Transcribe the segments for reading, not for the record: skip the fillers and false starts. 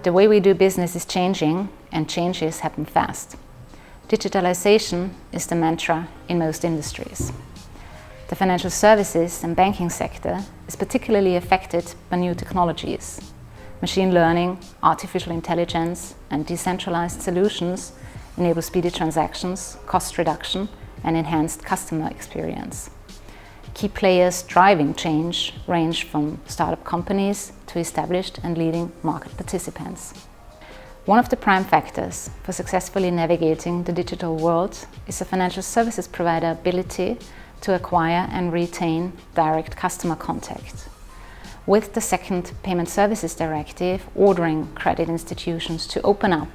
The way we do business is changing, and changes happen fast. Digitalization is the mantra in most industries. The financial services and banking sector is particularly affected by new technologies. Machine learning, artificial intelligence, and decentralized solutions enable speedy transactions, cost reduction, and enhanced customer experience. Key players driving change range from startup companies to established and leading market participants. One of the prime factors for successfully navigating the digital world is a financial services provider's ability to acquire and retain direct customer contact. With the second Payment Services Directive ordering credit institutions to open up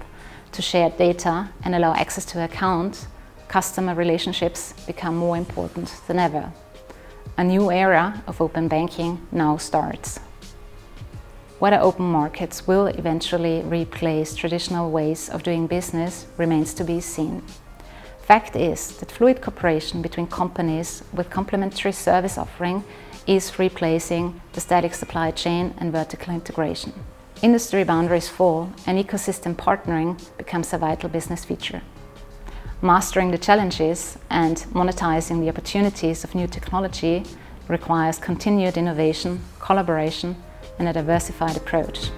to shared data and allow access to accounts, customer relationships become more important than ever. A new era of open banking now starts. Whether open markets will eventually replace traditional ways of doing business remains to be seen. Fact is that fluid cooperation between companies with complementary service offering is replacing the static supply chain and vertical integration. Industry boundaries fall and ecosystem partnering becomes a vital business feature. Mastering the challenges and monetizing the opportunities of new technology requires continued innovation, collaboration, and a diversified approach.